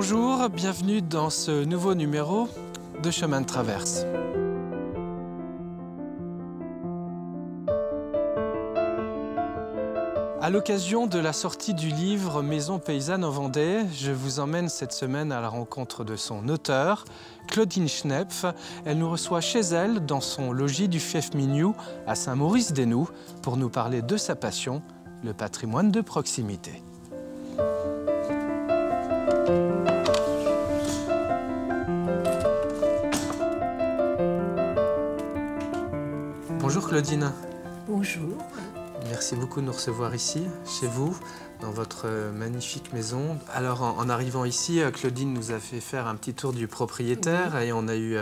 Bonjour, bienvenue dans ce nouveau numéro de Chemin de Traverse. À l'occasion de la sortie du livre Maison paysanne en Vendée, je vous emmène cette semaine à la rencontre de son auteur, Claudine Schnepf. Elle nous reçoit chez elle, dans son logis du Fief Mignoux, à Saint-Maurice-des-Noux, pour nous parler de sa passion, le patrimoine de proximité. Bonjour Claudine. Bonjour. Merci beaucoup de nous recevoir ici, chez vous, dans votre magnifique maison. Alors, en arrivant ici, Claudine nous a fait faire un petit tour du propriétaire et on a eu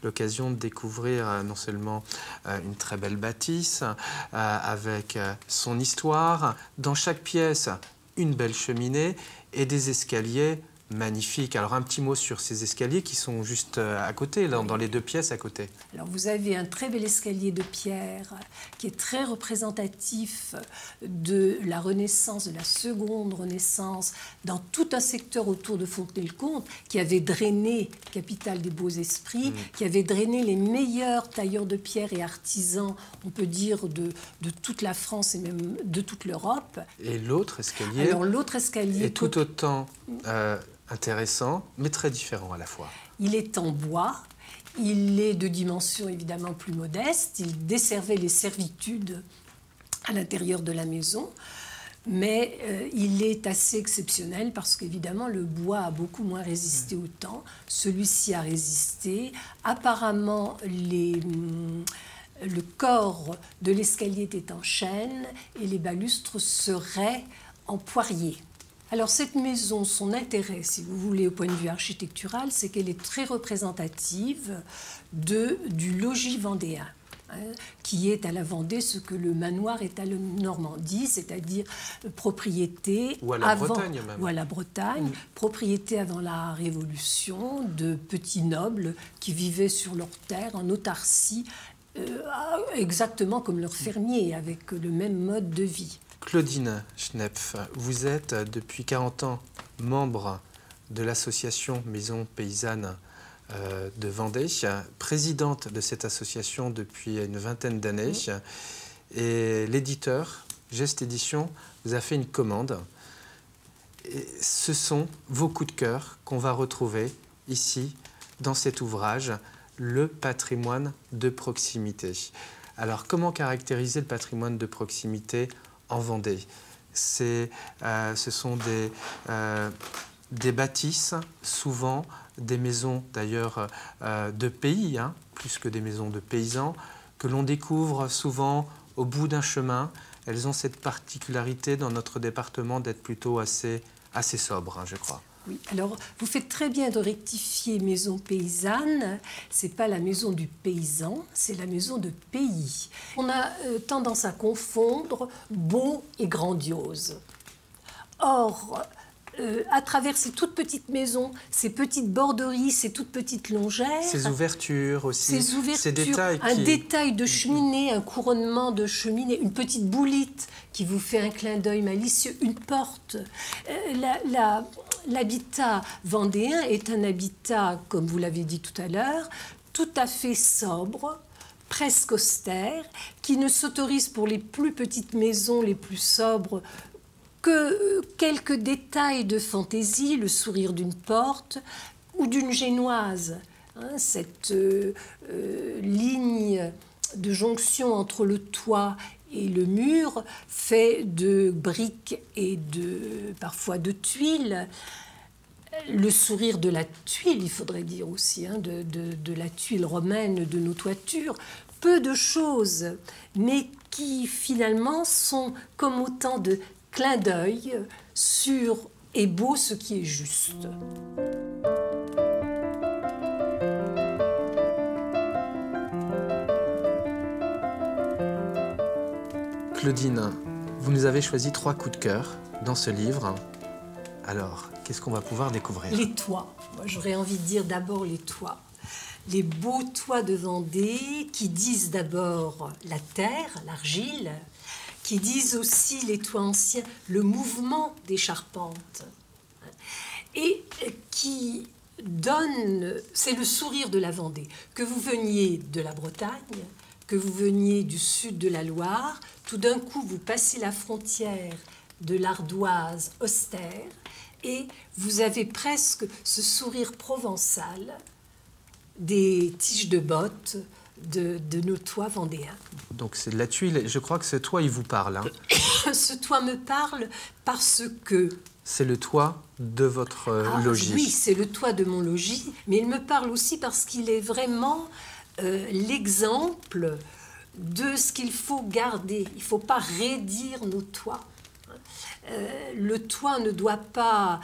l'occasion de découvrir non seulement une très belle bâtisse avec son histoire. Dans chaque pièce, une belle cheminée et des escaliers magnifiques. Alors, un petit mot sur ces escaliers qui sont juste à côté, là, dans les deux pièces à côté. Alors, vous avez un très bel escalier de pierre qui est très représentatif de la Renaissance, de la seconde Renaissance, dans tout un secteur autour de Fontenay-le-Comte, qui avait drainé, capitale des beaux esprits, qui avait drainé les meilleurs tailleurs de pierre et artisans, on peut dire, de toute la France et même de toute l'Europe. Et l'autre escalier, alors, l'autre escalier est tout autant intéressant, mais très différent à la fois. Il est en bois, il est de dimension évidemment plus modeste, il desservait les servitudes à l'intérieur de la maison, mais il est assez exceptionnel parce qu'évidemment le bois a beaucoup moins résisté au temps, celui-ci a résisté. Apparemment le corps de l'escalier était en chêne et les balustres seraient en poirier. Alors cette maison, son intérêt, si vous voulez, au point de vue architectural, c'est qu'elle est très représentative du logis vendéen, qui est à la Vendée ce que le manoir est à la Normandie, c'est-à-dire propriété ou à la Bretagne même. Ou à la Bretagne, propriété avant la Révolution de petits nobles qui vivaient sur leurs terres en autarcie, exactement comme leurs fermiers, avec le même mode de vie. Claudine Schnepf, vous êtes depuis 40 ans membre de l'association Maison paysanne de Vendée, présidente de cette association depuis une vingtaine d'années. Et l'éditeur, Geste Édition, vous a fait une commande. Et ce sont vos coups de cœur qu'on va retrouver ici, dans cet ouvrage, le patrimoine de proximité. Alors, comment caractériser le patrimoine de proximité en Vendée? Ce sont des bâtisses, souvent des maisons d'ailleurs de pays, plus que des maisons de paysans, que l'on découvre souvent au bout d'un chemin. Elles ont cette particularité dans notre département d'être plutôt assez sobres, je crois. Oui, alors vous faites très bien de rectifier maison paysanne. C'est pas la maison du paysan, c'est la maison de pays. On a tendance à confondre beau et grandiose. Or, à travers ces toutes petites maisons, ces petites borderies, ces toutes petites longères, ces ouvertures aussi, ces détails un détail de cheminée, un couronnement de cheminée, une petite boulite qui vous fait un clin d'œil malicieux, une porte. L'habitat vendéen est un habitat, comme vous l'avez dit tout à l'heure, tout à fait sobre, presque austère, qui ne s'autorise pour les plus petites maisons, les plus sobres, que quelques détails de fantaisie, le sourire d'une porte ou d'une génoise. Cette ligne de jonction entre le toit et le mur, fait de briques et parfois de tuiles. Le sourire de la tuile, il faudrait dire aussi, de la tuile romaine de nos toitures. Peu de choses, mais qui finalement sont comme autant de clin d'œil sur et beau ce qui est juste. Claudine, vous nous avez choisi 3 coups de cœur dans ce livre. Alors, qu'est-ce qu'on va pouvoir découvrir? Les toits. Moi, j'aurais envie de dire d'abord les toits. Les beaux toits de Vendée qui disent d'abord la terre, l'argile, qui disent aussi, les toits anciens, le mouvement des charpentes, et qui qui donne, c'est le sourire de la Vendée. Que vous veniez de la Bretagne, que vous veniez du sud de la Loire, tout d'un coup vous passez la frontière de l'Ardoise austère et vous avez presque ce sourire provençal des tiges de bottes de nos toits vendéens. Donc c'est de la tuile, je crois que ce toit il vous parle. Hein. Ce toit me parle parce que... C'est le toit de votre logis. Oui, c'est le toit de mon logis, mais il me parle aussi parce qu'il est vraiment l'exemple de ce qu'il faut garder. Il ne faut pas raidir nos toits. Le toit ne doit pas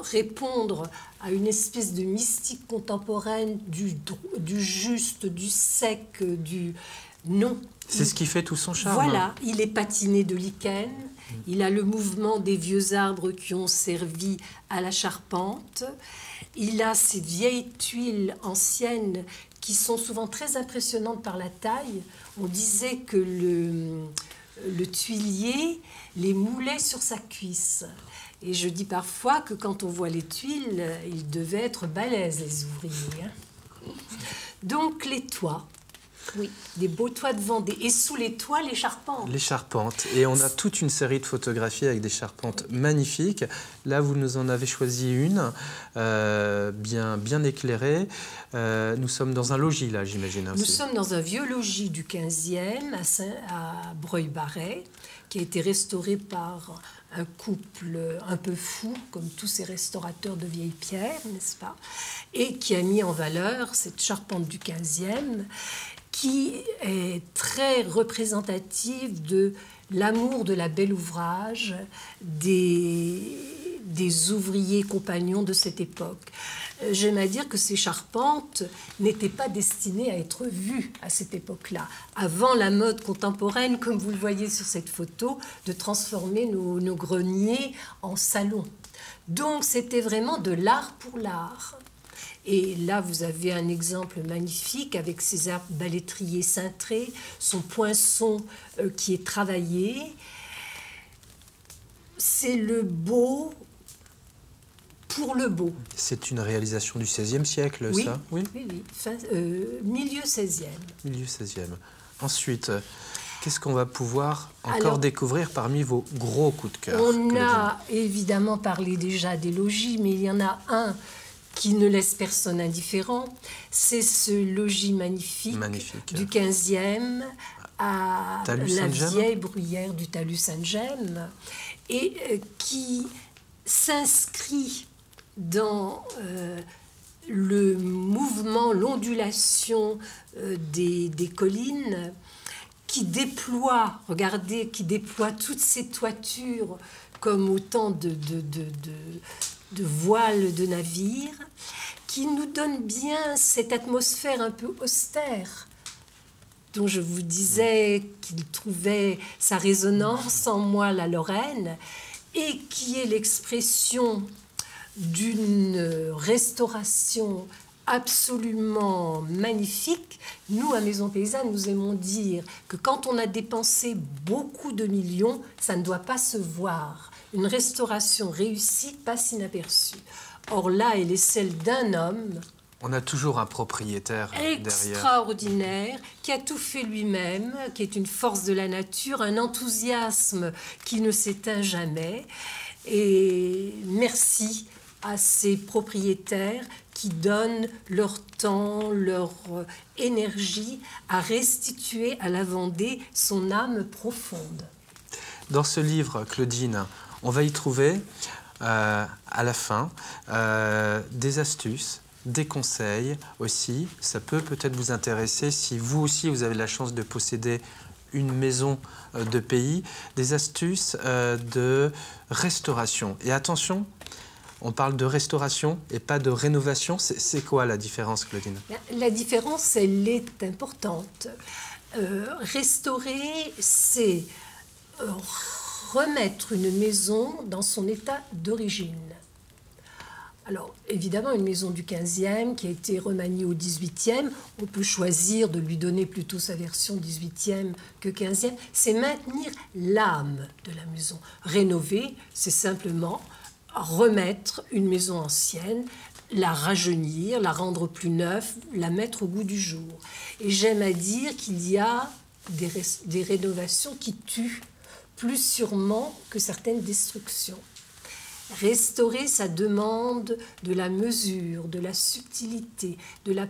répondre à une espèce de mystique contemporaine du juste, du sec, du... Non. C'est ce qui fait tout son charme. Voilà, il est patiné de lichen, il a le mouvement des vieux arbres qui ont servi à la charpente, il a ces vieilles tuiles anciennes qui sont souvent très impressionnantes par la taille. On disait que le tuilier les moulait sur sa cuisse. Et je dis parfois que quand on voit les tuiles, ils devaient être balèzes, les ouvriers. Hein. Donc les toits. Oui, des beaux toits de Vendée. Et sous les toits, les charpentes. Les charpentes. Et on a toute une série de photographies avec des charpentes magnifiques. Là, vous nous en avez choisi une, bien éclairée. Nous sommes dans un logis, là, j'imagine. Nous sommes dans un vieux logis du 15e à Breuil-Barret, qui a été restauré par un couple un peu fou, comme tous ces restaurateurs de vieilles pierres, n'est-ce pas? Et qui a mis en valeur cette charpente du 15e, qui est très représentative de l'amour de la belle ouvrage des ouvriers compagnons de cette époque. J'aime à dire que ces charpentes n'étaient pas destinées à être vues à cette époque-là, avant la mode contemporaine, comme vous le voyez sur cette photo, de transformer nos greniers en salons. Donc c'était vraiment de l'art pour l'art. Et là, vous avez un exemple magnifique avec ses arbalétriers cintrés, son poinçon qui est travaillé. C'est le beau pour le beau. C'est une réalisation du XVIe siècle, oui, ça? Oui, oui. Milieu XVIe. Milieu XVIe. Ensuite, qu'est-ce qu'on va pouvoir encore découvrir parmi vos gros coups de cœur? On a évidemment parlé déjà des logis, mais il y en a un qui ne laisse personne indifférent. C'est ce logis magnifique. Du 15e à la vieille bruyère du talus Sainte-Gemme et qui s'inscrit dans le mouvement, l'ondulation des collines qui déploie, regardez, qui déploie toutes ces toitures comme autant de voiles de navires, qui nous donne bien cette atmosphère un peu austère dont je vous disais qu'il trouvait sa résonance en moi, la Lorraine, et qui est l'expression d'une restauration absolument magnifique. Nous, à Maison Paysanne, nous aimons dire que quand on a dépensé beaucoup de millions, ça ne doit pas se voir. Une restauration réussie passe inaperçue. Or là, elle est celle d'un homme. On a toujours un propriétaire extraordinaire, derrière. Qui a tout fait lui-même, qui est une force de la nature, un enthousiasme qui ne s'éteint jamais. Et merci à ces propriétaires qui donnent leur temps, leur énergie à restituer à la Vendée son âme profonde. Dans ce livre, Claudine, on va y trouver, à la fin, des astuces, des conseils aussi. Ça peut peut-être vous intéresser si vous aussi, vous avez la chance de posséder une maison de pays, des astuces de restauration. Et attention, on parle de restauration et pas de rénovation. C'est quoi la différence, Claudine? La différence, elle est importante. Restaurer, c'est remettre une maison dans son état d'origine. Alors, évidemment, une maison du 15e qui a été remaniée au 18e, on peut choisir de lui donner plutôt sa version 18e que 15e. C'est maintenir l'âme de la maison. Rénover, c'est simplement remettre une maison ancienne, la rajeunir, la rendre plus neuve, la mettre au goût du jour. Et j'aime à dire qu'il y a des rénovations qui tuent plus sûrement que certaines destructions. Restaurer, ça demande de la mesure, de la subtilité, de la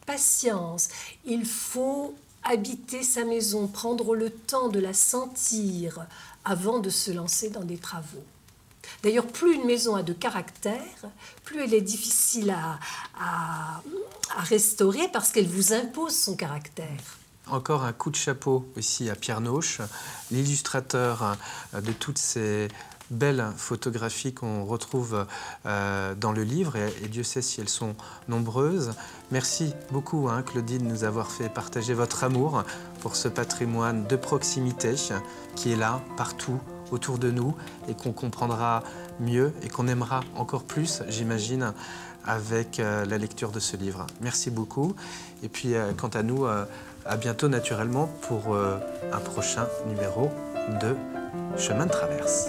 patience. Il faut habiter sa maison, prendre le temps de la sentir avant de se lancer dans des travaux. D'ailleurs, plus une maison a de caractère, plus elle est difficile à restaurer parce qu'elle vous impose son caractère. Encore un coup de chapeau aussi à Pierre Nauche, l'illustrateur de toutes ces belles photographies qu'on retrouve dans le livre, et Dieu sait si elles sont nombreuses. Merci beaucoup, Claudine, de nous avoir fait partager votre amour pour ce patrimoine de proximité qui est là, partout, autour de nous, et qu'on comprendra mieux et qu'on aimera encore plus, j'imagine, avec la lecture de ce livre. Merci beaucoup. Et puis, quant à nous, à bientôt naturellement pour un prochain numéro de Chemin de Traverse.